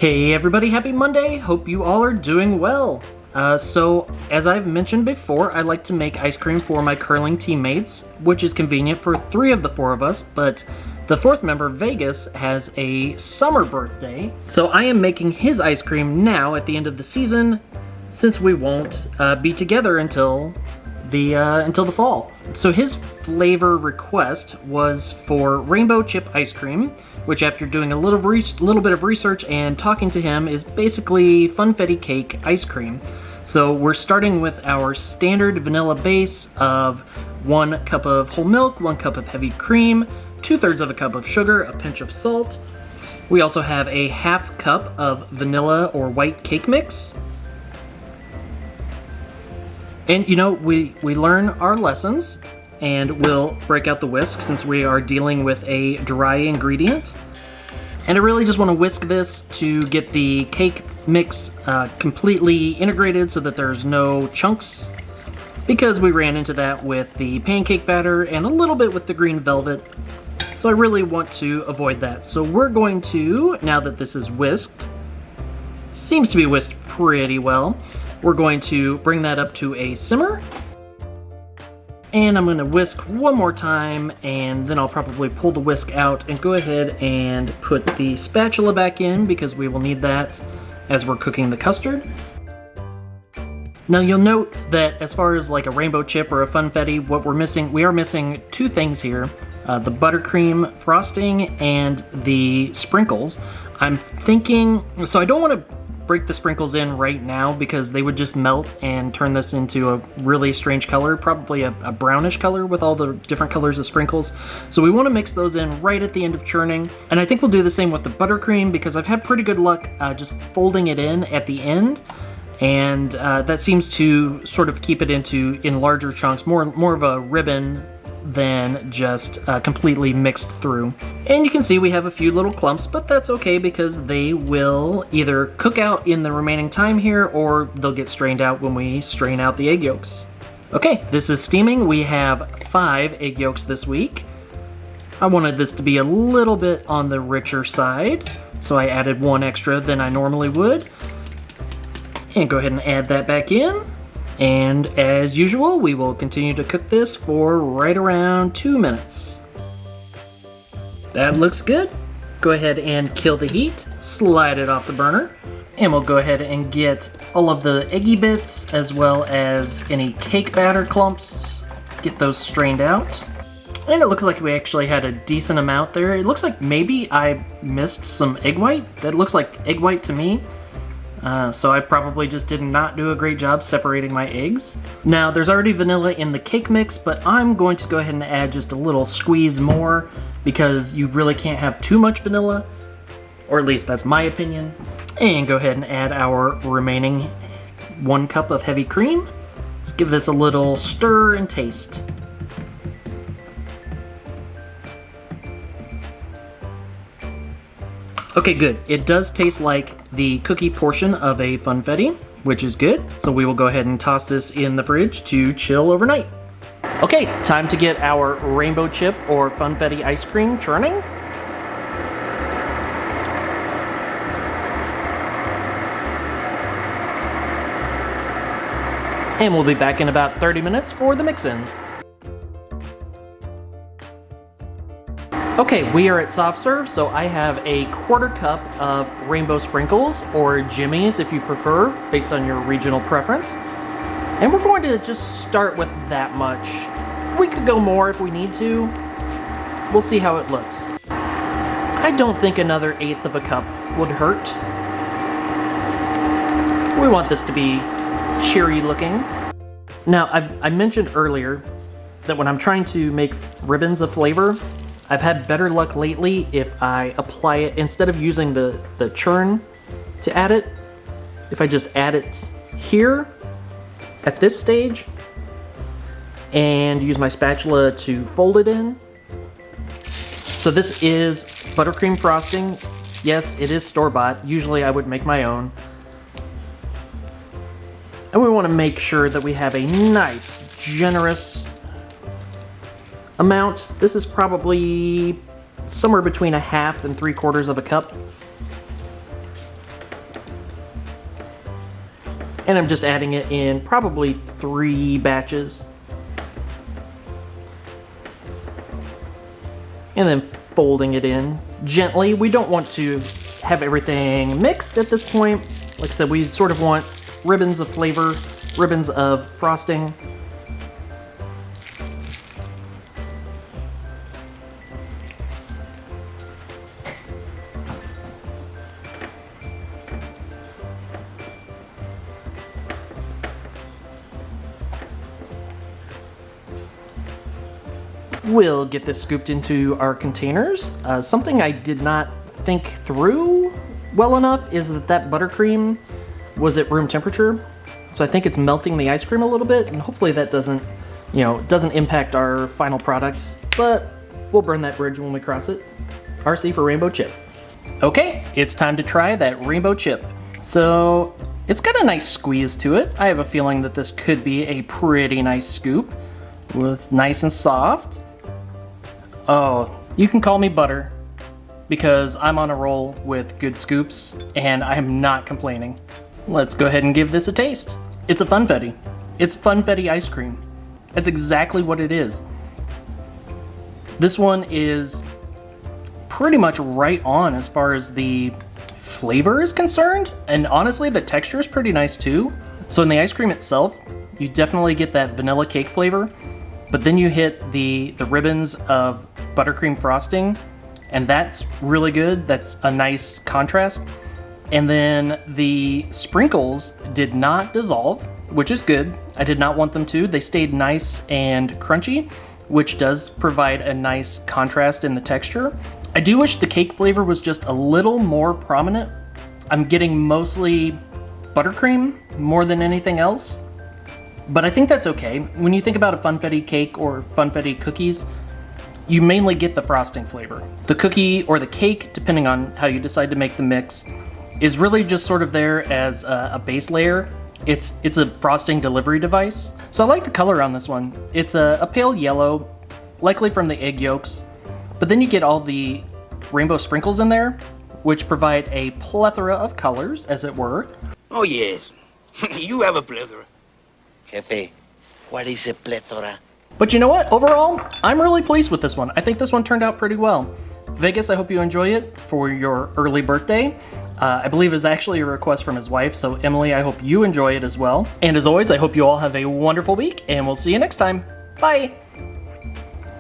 Hey everybody, happy Monday! Hope you all are doing well. So, as I've mentioned before, I like to make ice cream for my curling teammates, which is convenient for 3 of the 4 of us, but the 4th member, Vegas, has a summer birthday, so I am making his ice cream now at the end of the season, since we won't be together until the fall. So his flavor request was for rainbow chip ice cream, which after doing a little bit of research and talking to him is basically Funfetti cake ice cream. So we're starting with our standard vanilla base of 1 cup of whole milk, 1 cup of heavy cream, 2/3 of a cup of sugar, a pinch of salt. We also have a 1/2 cup of vanilla or white cake mix. And you know, we learn our lessons and we'll break out the whisk since we are dealing with a dry ingredient. And I really just want to whisk this to get the cake mix completely integrated so that there's no chunks, because we ran into that with the pancake batter and a little bit with the green velvet. So I really want to avoid that. So we're going to, now that this is whisked, seems to be whisked pretty well, we're going to bring that up to a simmer. And I'm going to whisk one more time, and then I'll probably pull the whisk out and go ahead and put the spatula back in because we will need that as we're cooking the custard. Now you'll note that as far as like a rainbow chip or a funfetti, what we're missing, we are missing 2 things here. The buttercream frosting and the sprinkles. I'm thinking, so I don't want to break the sprinkles in right now because they would just melt and turn this into a really strange color, probably a brownish color with all the different colors of sprinkles. So we want to mix those in right at the end of churning. And I think we'll do the same with the buttercream because I've had pretty good luck just folding it in at the end. And that seems to sort of keep it in larger chunks, more of a ribbon than just completely mixed through. And you can see we have a few little clumps, but that's okay because they will either cook out in the remaining time here or they'll get strained out when we strain out the egg yolks. Okay, this is steaming. We have 5 egg yolks this week. I wanted this to be a little bit on the richer side, so I added 1 extra than I normally would. And go ahead and add that back in. And as usual, we will continue to cook this for right around 2 minutes. That looks good. Go ahead and kill the heat, slide it off the burner, and we'll go ahead and get all of the eggy bits as well as any cake batter clumps, get those strained out. And it looks like we actually had a decent amount there. It looks like maybe I missed some egg white. That looks like egg white to me. So I probably just did not do a great job separating my eggs. Now there's already vanilla in the cake mix, but I'm going to go ahead and add just a little squeeze more because you really can't have too much vanilla, or at least that's my opinion. And go ahead and add our remaining 1 cup of heavy cream. Let's give this a little stir and taste. Okay, good. It does taste like the cookie portion of a funfetti, which is good. So we will go ahead and toss this in the fridge to chill overnight. Okay, time to get our rainbow chip or funfetti ice cream churning. And we'll be back in about 30 minutes for the mix-ins. Okay, we are at soft serve, so I have a 1/4 cup of rainbow sprinkles, or jimmies if you prefer, based on your regional preference. And we're going to just start with that much. We could go more if we need to. We'll see how it looks. I don't think another 1/8 of a cup would hurt. We want this to be cheery looking. Now, I mentioned earlier that when I'm trying to make ribbons of flavor, I've had better luck lately if I apply it, instead of using the churn to add it, if I just add it here at this stage and use my spatula to fold it in. So this is buttercream frosting. Yes, it is store-bought. Usually I would make my own. And we want to make sure that we have a nice, generous amount. This is probably somewhere between 1/2 and 3/4 of a cup. And I'm just adding it in probably 3 batches. And then folding it in gently. We don't want to have everything mixed at this point. Like I said, we sort of want ribbons of flavor, ribbons of frosting. We'll get this scooped into our containers. Something I did not think through well enough is that buttercream was at room temperature. So I think it's melting the ice cream a little bit, and hopefully that doesn't impact our final product, but we'll burn that bridge when we cross it. RC for rainbow chip. Okay, it's time to try that rainbow chip. So it's got a nice squeeze to it. I have a feeling that this could be a pretty nice scoop. Well, it's nice and soft. Oh, you can call me Butter because I'm on a roll with good scoops and I am not complaining. Let's go ahead and give this a taste. It's a Funfetti. It's Funfetti ice cream. That's exactly what it is. This one is pretty much right on as far as the flavor is concerned, and honestly the texture is pretty nice too. So in the ice cream itself, you definitely get that vanilla cake flavor, but then you hit the ribbons of buttercream frosting, and that's really good. That's a nice contrast. And then the sprinkles did not dissolve, which is good. I did not want them to. They stayed nice and crunchy, which does provide a nice contrast in the texture. I do wish the cake flavor was just a little more prominent. I'm getting mostly buttercream more than anything else, but I think that's okay. When you think about a Funfetti cake or Funfetti cookies, you mainly get the frosting flavor. The cookie or the cake, depending on how you decide to make the mix, is really just sort of there as a base layer. It's a frosting delivery device. So I like the color on this one. It's a pale yellow, likely from the egg yolks, but then you get all the rainbow sprinkles in there, which provide a plethora of colors, as it were. Oh yes, you have a plethora. Jefe, what is a plethora? But you know what? Overall, I'm really pleased with this one. I think this one turned out pretty well. Vegas, I hope you enjoy it for your early birthday. I believe it was actually a request from his wife, so Emily, I hope you enjoy it as well. And as always, I hope you all have a wonderful week, and we'll see you next time. Bye!